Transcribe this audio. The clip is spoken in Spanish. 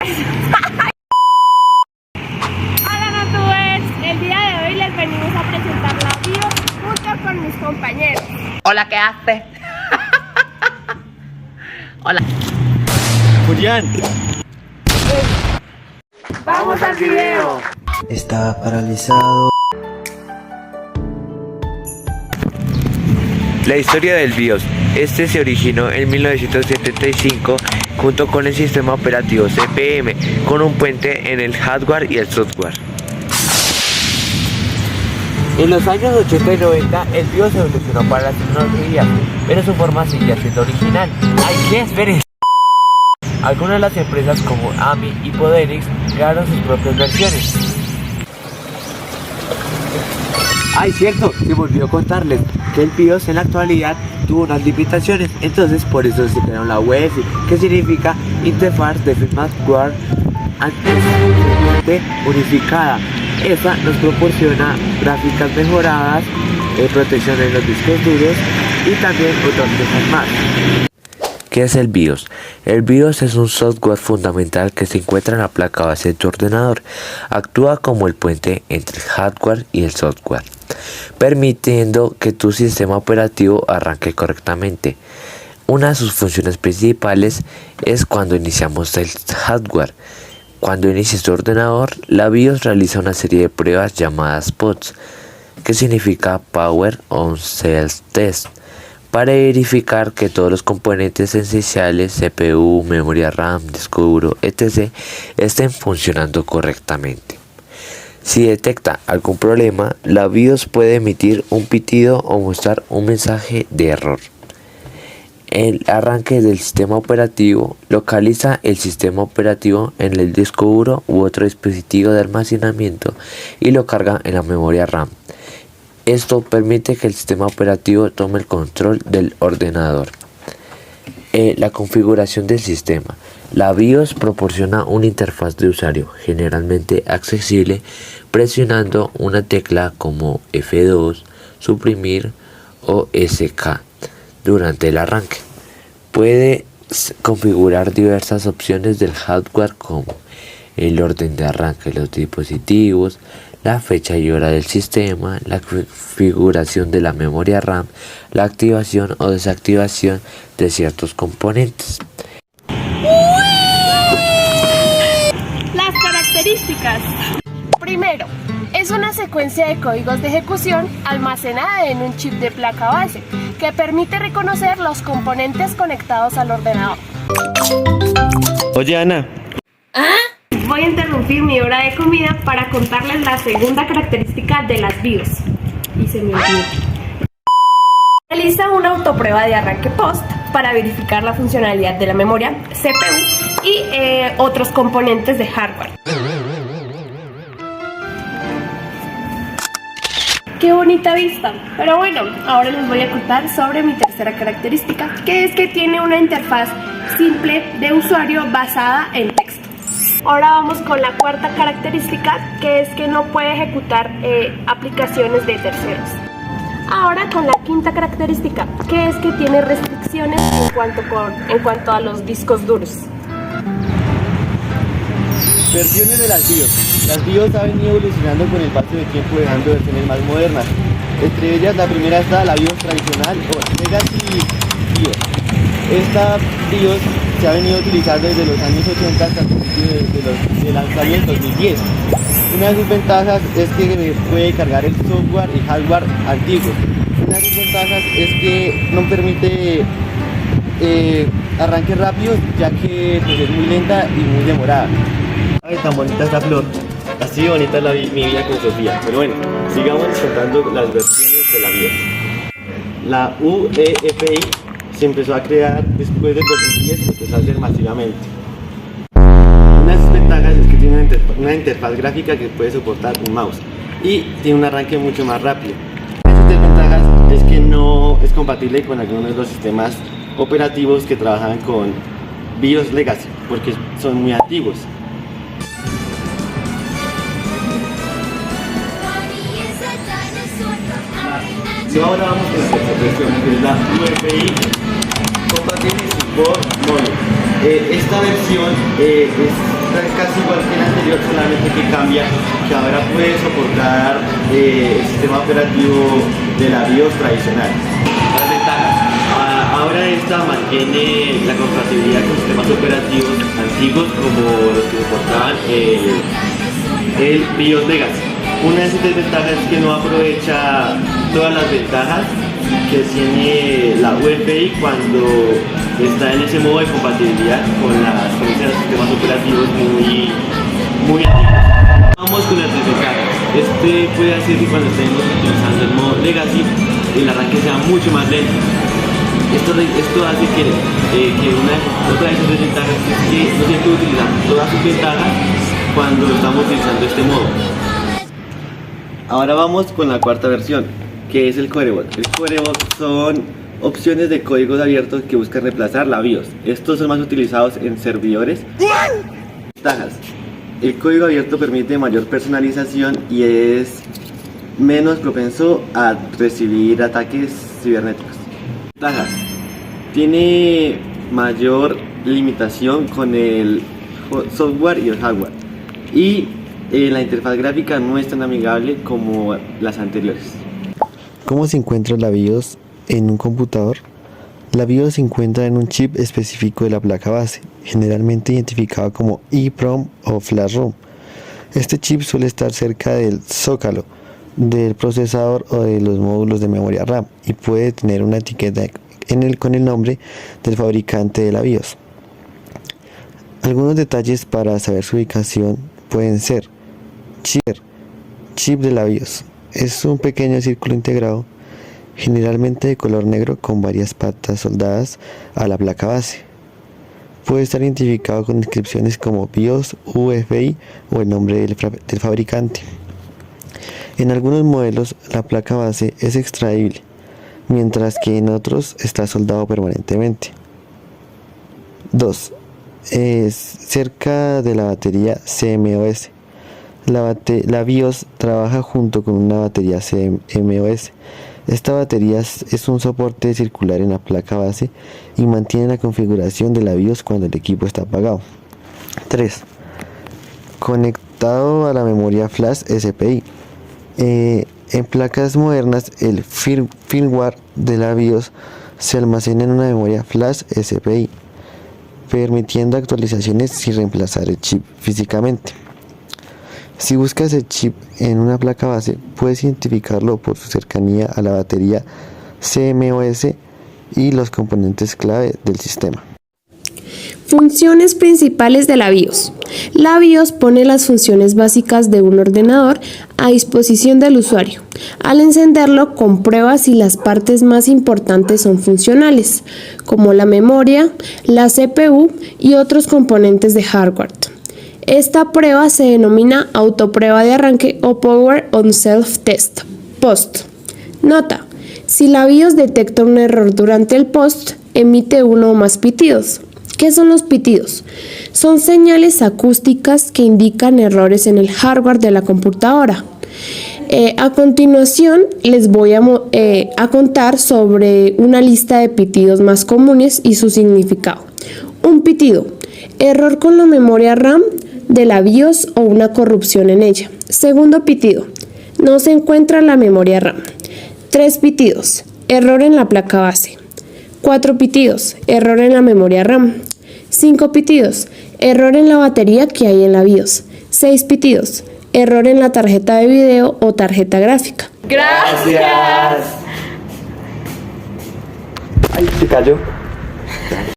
Hola Natubers, el día de hoy les venimos a presentar la BIOS junto con mis compañeros. Hola, ¿qué hace? Hola. Julián. ¡Vamos al video! Estaba paralizado. La historia del BIOS. Este se originó en 1975 junto con el sistema operativo CP/M, con un puente en el hardware y el software. En los años 80 y 90 el BIOS evolucionó para la tecnología, pero su forma seguía siendo original. ¡Ay, qué esperes! Algunas de las empresas como AMI y Poderix crearon sus propias versiones. Ay, cierto, se me olvidó contarles que el BIOS en la actualidad tuvo unas limitaciones, entonces por eso se crearon la UEFI, que significa Interface de Firmware Unificada. Esa nos proporciona gráficas mejoradas, protección en los discos duros y también otras cosas más. ¿Qué es el BIOS? El BIOS es un software fundamental que se encuentra en la placa base de tu ordenador. Actúa como el puente entre el hardware y el software, permitiendo que tu sistema operativo arranque correctamente. Una de sus funciones principales es cuando iniciamos el hardware. Cuando inicies tu ordenador, la BIOS realiza una serie de pruebas llamadas POTS, que significa Power On Cell Test, para verificar que todos los componentes esenciales, CPU, memoria RAM, disco duro, etc., estén funcionando correctamente. Si detecta algún problema, la BIOS puede emitir un pitido o mostrar un mensaje de error. El arranque del sistema operativo localiza el sistema operativo en el disco duro u otro dispositivo de almacenamiento y lo carga en la memoria RAM. Esto permite que el sistema operativo tome el control del ordenador. La configuración del sistema. La BIOS proporciona una interfaz de usuario generalmente accesible presionando una tecla como F2, suprimir o SK durante el arranque. Puede configurar diversas opciones del hardware como el orden de arranque de los dispositivos, la fecha y hora del sistema, la configuración de la memoria RAM, la activación o desactivación de ciertos componentes. Las características. Primero, es una secuencia de códigos de ejecución almacenada en un chip de placa base que permite reconocer los componentes conectados al ordenador. Oye, Ana. Voy a interrumpir mi hora de comida para contarles la segunda característica de las BIOS. Y se me olvidó. Realiza una autoprueba de arranque post para verificar la funcionalidad de la memoria, CPU y otros componentes de hardware. ¡Qué bonita vista! Pero bueno, ahora les voy a contar sobre mi tercera característica, que es que tiene una interfaz simple de usuario basada en texto. Ahora vamos con la cuarta característica, que es que no puede ejecutar aplicaciones de terceros. Ahora con la quinta característica, que es que tiene restricciones en cuanto a los discos duros. Versiones de las BIOS. Las BIOS han venido evolucionando con el paso del tiempo, dejando versiones más modernas. Entre ellas, la primera está la BIOS tradicional o Legacy BIOS. Esta BIOS se ha venido utilizando desde los años 80 hasta el principio del año 2010. Una de sus ventajas es que puede cargar el software y hardware antiguos. Una de sus ventajas es que no permite arranque rápido, ya que pues, es muy lenta y muy demorada. Ay, tan bonita esta flor. Así de bonita es mi vida con Sofía. Pero bueno, sigamos contando las versiones de la BIOS. La UEFI se empezó a crear después del 2010 y se empezó a hacer masivamente. Una de sus ventajas es que tiene una interfaz gráfica que puede soportar un mouse y tiene un arranque mucho más rápido. Una de sus desventajas es que no es compatible con algunos de los sistemas operativos que trabajan con BIOS Legacy porque son muy antiguos. Y ahora vamos con la tercera versión, que es la UEFI Compatible Support Module. Esta versión es encuentra casi igual que el anterior, solamente que cambia, que ahora puede soportar el sistema operativo de la BIOS tradicional. Las ventajas. Ahora esta mantiene la compatibilidad con sistemas operativos antiguos como los que soportaban el BIOS Legacy. Una de sus desventajas es que no aprovecha todas las ventajas que tiene la UEFI cuando está en ese modo de compatibilidad con esos sistemas operativos muy antiguos. Vamos con las desventajas. Este puede hacer que cuando estemos utilizando el modo Legacy el arranque sea mucho más lento. Esto hace que otra de sus desventajas es que no se puede utilizar todas sus ventajas cuando estamos utilizando este modo. Ahora vamos con la cuarta versión, que es el Corebot. El Corebot son opciones de códigos abiertos que buscan reemplazar la BIOS. Estos son más utilizados en servidores. Ventajas. El código abierto permite mayor personalización y es menos propenso a recibir ataques cibernéticos. Ventajas. Tiene mayor limitación con el software y el hardware. Y la interfaz gráfica no es tan amigable como las anteriores. ¿Cómo se encuentra la BIOS en un computador? La BIOS se encuentra en un chip específico de la placa base, generalmente identificado como EEPROM o Flash ROM. Este chip suele estar cerca del zócalo del procesador o de los módulos de memoria RAM y puede tener una etiqueta con el nombre del fabricante de la BIOS. Algunos detalles para saber su ubicación pueden ser: chip de la BIOS. Es un pequeño círculo integrado, generalmente de color negro con varias patas soldadas a la placa base. Puede estar identificado con inscripciones como BIOS, UEFI o el nombre del fabricante. En algunos modelos la placa base es extraíble, mientras que en otros está soldado permanentemente. 2. Es cerca de la batería CMOS. La BIOS trabaja junto con una batería CMOS. Esta batería es un soporte circular en la placa base y mantiene la configuración de la BIOS cuando el equipo está apagado. 3. Conectado a la memoria flash SPI. En placas modernas el firmware de la BIOS se almacena en una memoria flash SPI, permitiendo actualizaciones sin reemplazar el chip físicamente. Si buscas el chip en una placa base, puedes identificarlo por su cercanía a la batería CMOS y los componentes clave del sistema. Funciones principales de la BIOS. La BIOS pone las funciones básicas de un ordenador a disposición del usuario. Al encenderlo, comprueba si las partes más importantes son funcionales, como la memoria, la CPU y otros componentes de hardware. Esta prueba se denomina autoprueba de arranque o Power on Self Test Post. Nota: si la BIOS detecta un error durante el post, emite uno o más pitidos. ¿Qué son los pitidos? Son señales acústicas que indican errores en el hardware de la computadora. A continuación les voy a contar sobre una lista de pitidos más comunes y su significado. Un pitido: error con la memoria RAM de la BIOS o una corrupción en ella. Segundo pitido: no se encuentra la memoria RAM. 3 pitidos: error en la placa base. 4 pitidos: error en la memoria RAM. 5 pitidos: error en la batería que hay en la BIOS. 6 pitidos: error en la tarjeta de video o tarjeta gráfica. Gracias. Ay, se cayó.